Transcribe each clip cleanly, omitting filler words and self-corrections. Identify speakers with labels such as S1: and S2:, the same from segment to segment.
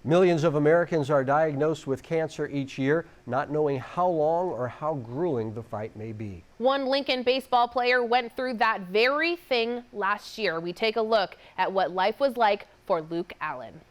S1: Millions of Americans are diagnosed with cancer each year, not knowing how long or how grueling the fight may be.
S2: One Lincoln baseball player went through that very thing last year. We take a look at what life was like for Luke Allen.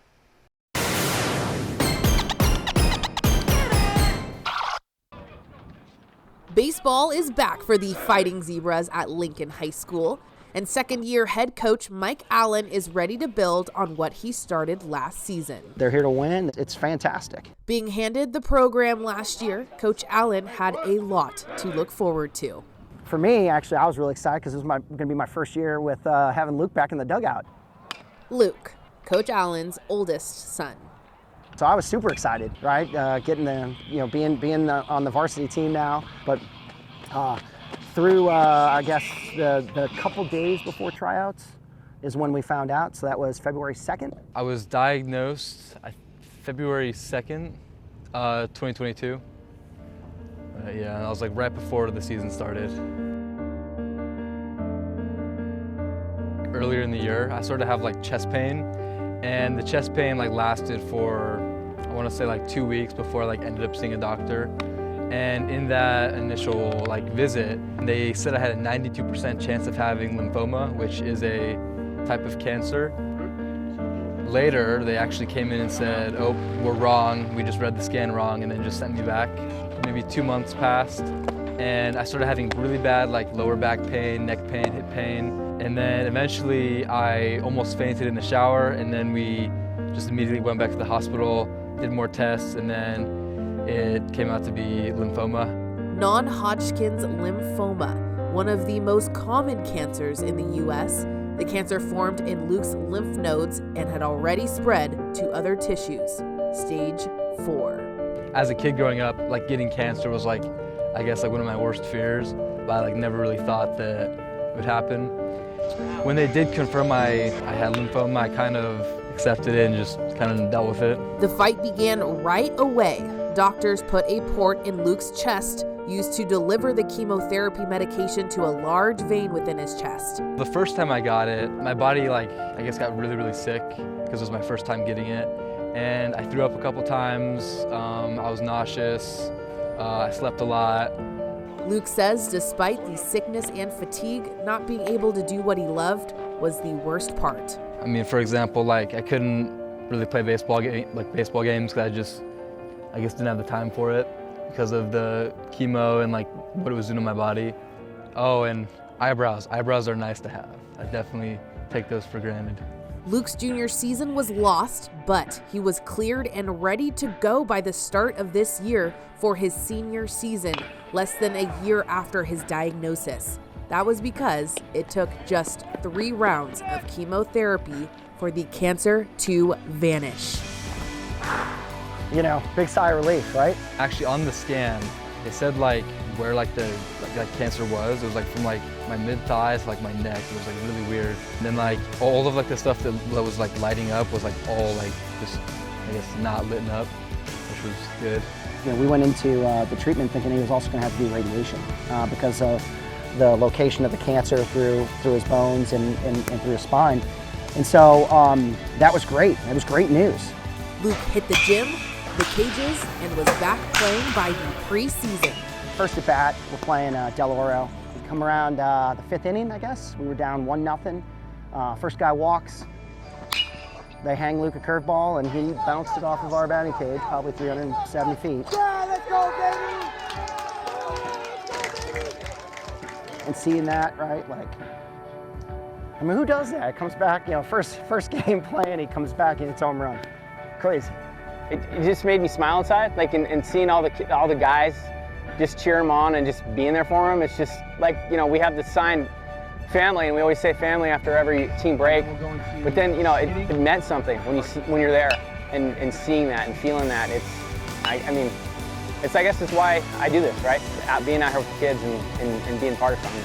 S3: Baseball is back for the Fighting Zebras at Lincoln High School, and second-year head coach Mike Allen is ready to build on what he started last season.
S4: They're here to win. It's fantastic.
S3: Being handed the program last year, Coach Allen had a lot to look forward to.
S4: For me, actually, I was really excited because this was going to be my first year with having Luke back in the dugout.
S3: Luke, Coach Allen's oldest son.
S4: So I was super excited, right? Getting the, being on the varsity team now. But through, I guess, the couple days before tryouts is when we found out. So that was February 2nd.
S5: I was diagnosed February 2nd, 2022. Yeah, I was like right before the season started. Earlier in the year, I started to have like chest pain, and the chest pain like lasted for, I want to say like 2 weeks before I like ended up seeing a doctor. And in that initial like visit, they said I had a 92% chance of having lymphoma, which is a type of cancer. Later, they actually came in and said, "Oh, we're wrong. We just read the scan wrong," and then just sent me back. Maybe 2 months passed, and I started having really bad like lower back pain, neck pain, hip pain. And then eventually I almost fainted in the shower, and then we just immediately went back to the hospital, did more tests, and then it came out to be lymphoma.
S3: Non-Hodgkin's lymphoma, one of the most common cancers in the U.S. The cancer formed in Luke's lymph nodes and had already spread to other tissues. Stage 4.
S5: As a kid growing up, like getting cancer was like, I guess like one of my worst fears, but I like never really thought that it would happen. When they did confirm I had lymphoma, I kind of accepted it and just kind of dealt with it.
S3: The fight began right away. Doctors put a port in Luke's chest used to deliver the chemotherapy medication to a large vein within his chest.
S5: The first time I got it, my body I guess got really, really sick because it was my first time getting it. And I threw up a couple times, I was nauseous, I slept a lot.
S3: Luke says despite the sickness and fatigue, not being able to do what he loved was the worst part.
S5: I mean, for example, like I couldn't really play baseball games because I guess didn't have the time for it because of the chemo and like what it was doing to my body. Oh, and eyebrows. Eyebrows are nice to have. I definitely take those for granted.
S3: Luke's junior season was lost, but he was cleared and ready to go by the start of this year for his senior season, less than a year after his diagnosis. That was because it took just 3 rounds of chemotherapy for the cancer to vanish.
S4: You know, big sigh of relief, right?
S5: Actually, on the scan, they said like where like the cancer was. It was like from like my mid-thigh to like my neck. It was like really weird. And then like all of like the stuff that was like lighting up was like all like just, I guess, not lit up, which was good.
S4: You know, we went into the treatment thinking he was also going to have to do radiation because of the location of the cancer through his bones and through his spine. And so that was great. It was great news.
S3: Luke hit the gym, the cages, and was back playing by the preseason.
S4: First at bat, we're playing Del Oro. We come around the 5th inning, I guess. We were down 1-0. First guy walks. They hang Luke a curveball, and he bounced it off of our batting cage, probably 370 feet.
S6: Yeah, let's go, baby!
S4: And seeing that, right, like, I mean, who does that? Comes back, you know, first game playing, he comes back and it's home run. Crazy.
S7: It just made me smile inside, like, and seeing all the guys just cheer him on and just being there for him. It's just like, you know, we have this sign, family, and we always say family after every team break. But then, you know, it meant something when you're there and seeing that and feeling that. I mean, I guess it's why I do this, right? Being out here with the kids and being part of something.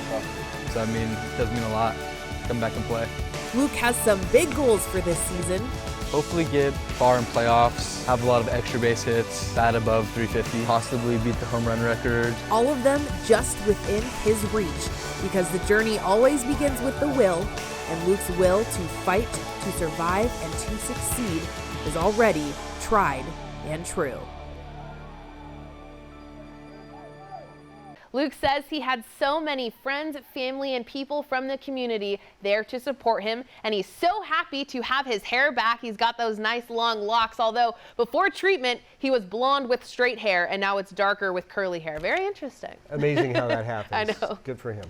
S5: So I mean, it does mean a lot. Come back and play.
S3: Luke has some big goals for this season.
S5: Hopefully get far in playoffs, have a lot of extra base hits, bat above 350, possibly beat the home run record.
S3: All of them just within his reach, because the journey always begins with the will, and Luke's will to fight, to survive, and to succeed is already tried and true.
S2: Luke says he had so many friends, family, and people from the community there to support him, and he's so happy to have his hair back. He's got those nice long locks, although before treatment, he was blonde with straight hair, and now it's darker with curly hair. Very interesting.
S1: Amazing how that happens.
S2: I know.
S1: Good for him.